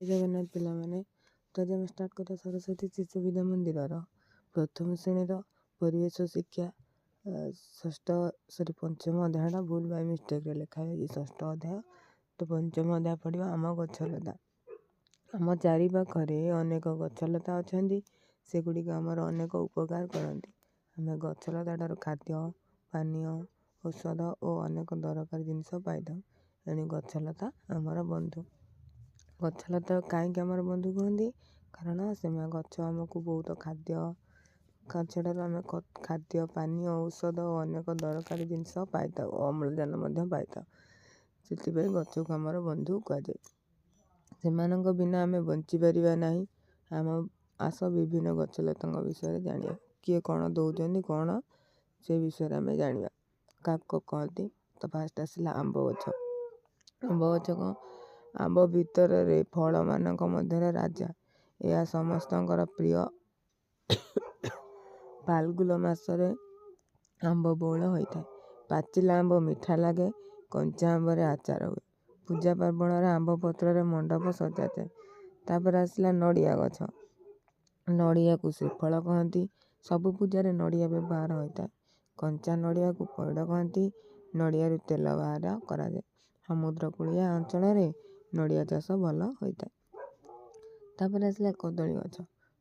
ଜଗନ୍ନାଥ ପିଲାମାନେ, ତ ଆଜି ଆମେ ଷ୍ଟାର୍ଟ କରିବା ସରସ୍ୱତୀ ଶିଶୁ ବିଦ୍ୟା ମନ୍ଦିରର ପ୍ରଥମ ଶ୍ରେଣୀର ପରିବେଶ ଶିକ୍ଷା ପଞ୍ଚମ ଅଧ୍ୟାୟଟା ଭୁଲ ବାଇ ମିଷ୍ଟେକ୍ରେ ଲେଖା ହେଇଛି। ଷଷ୍ଠ ଅଧ୍ୟାୟ ତ ପଞ୍ଚମ ଅଧ୍ୟାୟ ପଢ଼ିବା ଆମ ଗଛଲତା। ଆମ ଚାରିପାଖରେ ଅନେକ ଗଛଲତା ଅଛନ୍ତି, ସେଗୁଡ଼ିକ ଆମର ଅନେକ ଉପକାର କରନ୍ତି। ଆମେ ଗଛଲତାଠାରୁ ଖାଦ୍ୟ, ପାନୀୟ, ଔଷଧ ଓ ଅନେକ ଦରକାରୀ ଜିନିଷ ପାଇଥାଉ। ଏଣୁ ଗଛଲତା ଆମର ବନ୍ଧୁ। ଗଛଲତା କାହିଁକି ଆମର ବନ୍ଧୁ କୁହନ୍ତି? କାରଣ ଗଛ ଆମକୁ ବହୁତ ଗଛଠାରୁ ଆମେ ଖାଦ୍ୟ, ପାନୀୟ, ଔଷଧ ଓ ଅନେକ ଦରକାରୀ ଜିନିଷ ପାଇଥାଉ ଓ ଅମ୍ଳଜାନ ମଧ୍ୟ ପାଇଥାଉ। ସେଥିପାଇଁ ଗଛକୁ ଆମର ବନ୍ଧୁ କୁହାଯାଏ। ସେମାନଙ୍କ ବିନା ଆମେ ବଞ୍ଚିପାରିବା ନାହିଁ। ଆସ ବିଭିନ୍ନ ଗଛଲତାଙ୍କ ବିଷୟରେ ଜାଣିବା। କିଏ କ'ଣ ଦେଉଛନ୍ତି, କ'ଣ ସେ ବିଷୟରେ ଆମେ ଜାଣିବା। କାହାକୁ କହନ୍ତି? ତ ଫାଷ୍ଟ ଆସିଲା ଆମ୍ବ ଗଛ। ଆମ୍ବ ଗଛ କ'ଣ? ଆମ୍ବ ଭିତରରେ ଫଳମାନଙ୍କ ମଧ୍ୟରେ ରାଜା। ଏହା ସମସ୍ତଙ୍କର ପ୍ରିୟ। ଫାଲ୍ଗୁନ ମାସରେ ଆମ୍ବ ବଉଳ ହୋଇଥାଏ। ପାଚିଲା ଆମ୍ବ ମିଠା ଲାଗେ। କଞ୍ଚା ଆମ୍ବରେ ଆଚାର ହୁଏ। ପୂଜା ପାର୍ବଣରେ ଆମ୍ବ ପତ୍ରରେ ମଣ୍ଡପ ସଜାଯାଏ। ତାପରେ ଆସିଲା ନଡ଼ିଆ ଗଛ। ନଡ଼ିଆକୁ ଶ୍ରୀଫଳ କହନ୍ତି। ସବୁ ପୂଜାରେ ନଡ଼ିଆ ବ୍ୟବହାର ହୋଇଥାଏ। କଞ୍ଚା ନଡ଼ିଆକୁ ପଇଡ଼ କହନ୍ତି। ନଡ଼ିଆରୁ ତେଲ ବାହାର କରାଯାଏ। ସମୁଦ୍ର କୂଳିଆ ଅଞ୍ଚଳରେ ନଡ଼ିଆ ଚାଷ ଭଲ ହୋଇଥାଏ। ତାପରେ ଆସିଲା କଦଳୀ ଗଛ।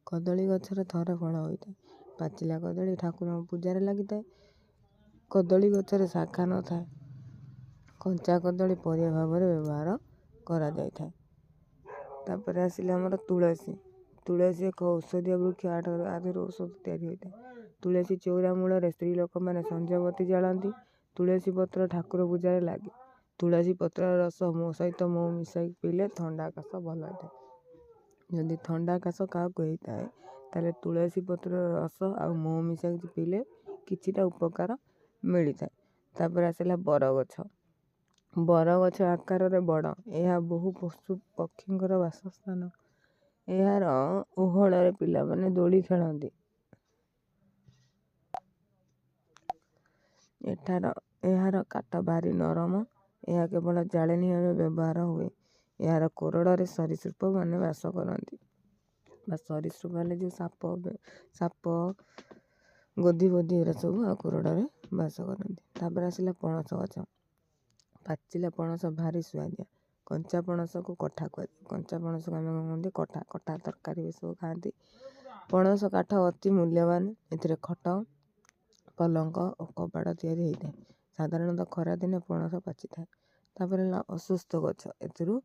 କଦଳୀ ଗଛରେ ଥରେ ଫଳ ହୋଇଥାଏ। ପାଚିଲା କଦଳୀ ଠାକୁରଙ୍କ ପୂଜାରେ ଲାଗିଥାଏ। କଦଳୀ ଗଛରେ ଶାଖା ନଥାଏ। କଞ୍ଚା କଦଳୀ ପରିବା ଭାବରେ ବ୍ୟବହାର କରାଯାଇଥାଏ। ତାପରେ ଆସିଲା ଆମର ତୁଳସୀ। ତୁଳସୀ ଏକ ଔଷଧୀୟ ବୃକ୍ଷ। ଆଦେହରୁ ଔଷଧ ତିଆରି ହୋଇଥାଏ। ତୁଳସୀ ଚଉରା ମୂଳରେ ସ୍ତ୍ରୀ ଲୋକମାନେ ସଞ୍ଜବତୀ ଜାଳନ୍ତି। ତୁଳସୀ ପତ୍ର ଠାକୁର ପୂଜାରେ ଲାଗେ। ତୁଳସୀ ପତ୍ରର ରସ ସହିତ ମହୁ ମିଶାଇ ପିଇଲେ ଥଣ୍ଡା କାଶ ଭଲ ହୋଇଥାଏ। ଯଦି ଥଣ୍ଡା କାଶ କାହାକୁ ହେଇଥାଏ, ତାହେଲେ ତୁଳସୀ ପତ୍ରର ରସ ଆଉ ମହୁ ମିଶାଇକି ପିଇଲେ କିଛିଟା ଉପକାର ମିଳିଥାଏ। ତାପରେ ଆସିଲା ବରଗଛ। ବରଗଛ ଆକାରରେ ବଡ଼। ଏହା ବହୁ ପଶୁ ପକ୍ଷୀଙ୍କର ବାସସ୍ଥାନ। ଏହାର ଓହଳରେ ପିଲାମାନେ ଦୋଳି ଖେଳନ୍ତି। ଏହାର କାଠ ଭାରି ନରମ। ଏହା କେବଳ ଜାଳେଣୀ ଭାବେ ବ୍ୟବହାର ହୁଏ। ଏହାର କୋରଡ଼ରେ ସରୀସୃପ ମାନେ ବାସ କରନ୍ତି। ସରୀସୃପ ହେଲେ ଯେଉଁ ସାପ, ଗୋଧି ଏରା ସବୁ କୋରଡ଼ରେ ବାସ କରନ୍ତି। ତାପରେ ଆସିଲା ପଣସ ଗଛ। ପାଚିଲା ପଣସ ଭାରି ସୁଆଦିଆ। କଞ୍ଚା ପଣସକୁ କଠା କୁହାଯାଏ। କଞ୍ଚା ପଣସକୁ ଆମେ କହନ୍ତି କଠା ତରକାରୀ ଏସବୁ ଖାଆନ୍ତି। ପଣସ କାଠ ଅତି ମୂଲ୍ୟବାନ। ଏଥିରେ ଖଟ, ପଲଙ୍କ ଓ କବାଟ ତିଆରି ହୋଇଥାଏ। ସାଧାରଣତଃ ଖରାଦିନେ ପଣସ ପାଚିଥାଏ। ତାପରେ ହେଲା ଅଶ୍ୱତ୍ଥ ଗଛ। ଏଥିରୁ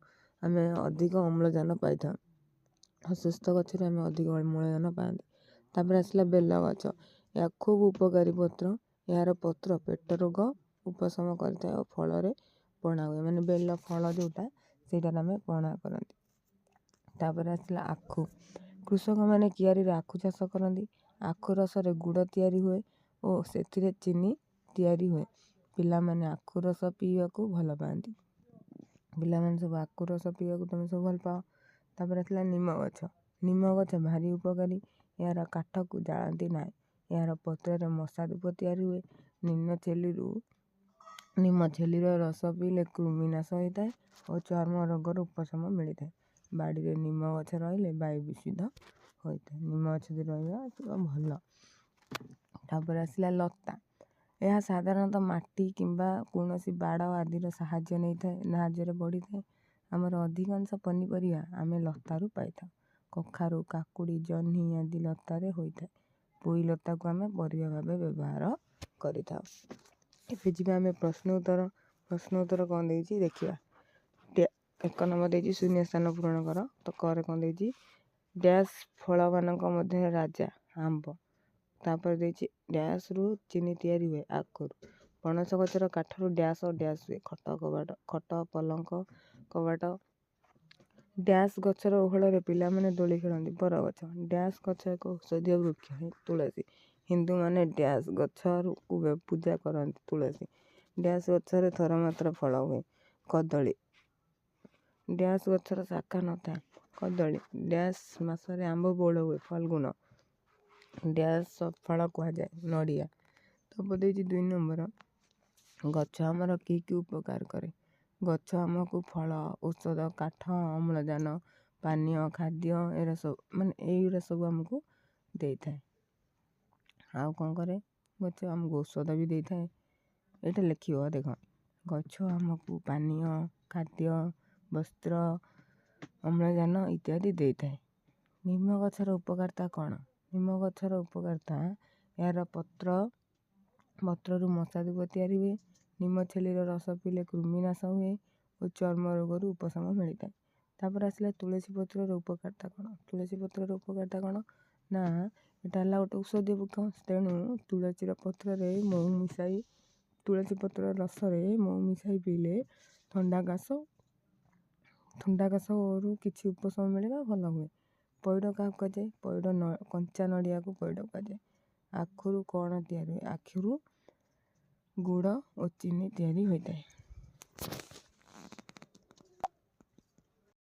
ଆମେ ଅଧିକ ଅମ୍ଳଜାନ ପାଇଥାଉ। ଅଶ୍ୱତ୍ଥ ଗଛରୁ ଆମେ ଅଧିକ ଅମ୍ଳଜାନ ପାଆନ୍ତି। ତାପରେ ଆସିଲା ବେଲ ଗଛ। ଏହା ଖୁବ୍ ଉପକାରୀ ପତ୍ର। ଏହାର ପତ୍ର ପେଟ ରୋଗ ଉପଶମ କରିଥାଏ ଓ ଫଳରେ ପଣା ହୁଏ। ମାନେ ବେଲ ଫଳ ଯେଉଁଟା, ସେଇଟାରେ ଆମେ ପଣା କରନ୍ତି। ତାପରେ ଆସିଲା ଆଖୁ। କୃଷକମାନେ କିଆରୀରେ ଆଖୁ ଚାଷ କରନ୍ତି। ଆଖୁ ରସରେ ଗୁଡ଼ ତିଆରି ହୁଏ ଓ ସେଥିରେ ଚିନି ତିଆରି ହୁଏ। ପିଲାମାନେ ଆଖୁ ରସ ପିଇବାକୁ ଭଲ ପାଆନ୍ତି। ପିଲାମାନେ ସବୁ ଆଖୁ ରସ ପିଇବାକୁ ତମେ ସବୁ ଭଲ ପାଅ। ତାପରେ ଆସିଲା ନିମ ଗଛ। ନିମ ଗଛ ଭାରି ଉପକାରୀ। ଏହାର କାଠକୁ ଜାଳନ୍ତି ନାହିଁ। ଏହାର ପତ୍ରରେ ମଶା ଧୂପ ତିଆରି ହୁଏ। ନିମ ଛେଲିର ରସ ପିଇଲେ କୃମି ନାଶ ହୋଇଥାଏ ଓ ଚର୍ମ ରୋଗର ଉପଶମ ମିଳିଥାଏ। ବାଡ଼ିରେ ନିମ ଗଛ ରହିଲେ ବାୟୁ ବିଶୁଦ୍ଧ ହୋଇଥାଏ। ନିମ ଗଛ ରହିବା ଭଲ। ତାପରେ ଆସିଲା ଲତା। ଏହା ସାଧାରଣତଃ ମାଟି କିମ୍ବା କୌଣସି ବାଡ଼ ଆଦିର ସାହାଯ୍ୟରେ ବଢ଼ିଥାଏ। ଆମର ଅଧିକାଂଶ ପନିପରିବା ଆମେ ଲତାରୁ ପାଇଥାଉ। କଖାରୁ, କାକୁଡ଼ି, ଜହ୍ନି ଆଦି ଲତାରେ ହୋଇଥାଏ। ପୋଇ ଲତାକୁ ଆମେ ପରିବା ଭାବେ ବ୍ୟବହାର କରିଥାଉ। ଏବେ ଯିବା ଆମେ ପ୍ରଶ୍ନ ଉତ୍ତର କ'ଣ ଦେଇଛି ଦେଖିବା। 1 ନମ୍ବର ଦେଇଛି ଶୂନ୍ୟ ସ୍ଥାନ ପୂରଣ କର। ତ କରେ କ'ଣ ଦେଇଛି? ଡ୍ୟାସ୍ ଫଳମାନଙ୍କ ମଧ୍ୟରେ ରାଜା ଆମ୍ବ। ତାପରେ ଦେଇଛି ଡ୍ୟାସ୍ରୁ ଚିନି ତିଆରି ହୁଏ ଆଖୁରୁ। ପଣସ ଗଛର କାଠରୁ ଡ୍ୟାସ୍ ଓ ଡ୍ୟାସ୍ ହୁଏ। ଖଟ, ପଲଙ୍କ, କବାଟ। ଡ୍ୟାସ୍ ଗଛର ଓହଳରେ ପିଲାମାନେ ଦୋଳି ଖେଳନ୍ତି। ବରଗଛ। ଡ୍ୟାସ୍ ଗଛ ଏକ ଔଷଧୀୟ ବୃକ୍ଷ। ତୁଳସୀ। ହିନ୍ଦୁମାନେ ଡ୍ୟାସ୍ ଗଛକୁ ପୂଜା କରନ୍ତି। ତୁଳସୀ। ଡ୍ୟାସ୍ ଗଛରେ ଥରେ ମାତ୍ର ଫଳ ହୁଏ। କଦଳୀ। ଡ୍ୟାସ୍ ଗଛର ଶାଖା ନଥାଏ। କଦଳୀ। ଡ୍ୟାସ୍ ମାସରେ ଆମ୍ବ ବଉଳ ହୁଏ। ଫାଲ୍ଗୁନ। ଡ୍ୟାସ୍ ଫଳ କୁହାଯାଏ। ନଡ଼ିଆ। ତାପରେ ଦେଇଛି 2 ନମ୍ବର। ଗଛ ଆମର କି ଉପକାର କରେ? ଗଛ ଆମକୁ ଫଳ, ଔଷଧ, କାଠ, ଅମ୍ଳଜାନ, ପାନୀୟ ଖାଦ୍ୟ ଏରା ସବୁ ମାନେ ଏଇଗୁରା ସବୁ ଆମକୁ ଦେଇଥାଏ। ଆଉ କ'ଣ କରେ ଗଛ ଆମକୁ ଔଷଧ ବି ଦେଇଥାଏ। ଏଇଟା ଲେଖିବ ଦେଖ, ଗଛ ଆମକୁ ପାନୀୟ ଖାଦ୍ୟ ବସ୍ତ୍ର ଅମ୍ଳଜାନ ଇତ୍ୟାଦି ଦେଇଥାଏ। ନିମ ଗଛର ଉପକାରିତା କ'ଣ? ନିମ ଗଛର ଉପକାରିତା ଏହାର ପତ୍ରରୁ ମଶା ଧୂପ ତିଆରି ହୁଏ। ନିମ ଛେଲିର ରସ ପିଇଲେ କୃମିନାଶ ହୁଏ ଓ ଚର୍ମ ରୋଗରୁ ଉପଶମ ମିଳିଥାଏ। ତାପରେ ଆସିଲା ତୁଳସୀ ପତ୍ରର ଉପକାରିତା କ'ଣ? ତୁଳସୀ ପତ୍ରର ଉପକାରିତା କ'ଣ ନା ଏଟା ହେଲା ଗୋଟେ ଔଷଧୀୟ ବୃକ୍ଷ। ତେଣୁ ତୁଳସୀର ପତ୍ରରେ ତୁଳସୀ ପତ୍ର ରସରେ ମହୁ ମିଶାଇ ପିଇଲେ ଥଣ୍ଡା କାଶରୁ କିଛି ଉପଶମ ମିଳିବା ଭଲ ହୁଏ। ପଇଡ଼ କାହାକୁ କୁହାଯାଏ? କଞ୍ଚା ନଡ଼ିଆକୁ ପଇଡ଼ କୁହାଯାଏ। ଆଖୁରୁ କ'ଣ ତିଆରି ହୁଏ? ଆଖୁରୁ ଗୁଡ଼ ଓ ଚିନି ତିଆରି ହୋଇଥାଏ।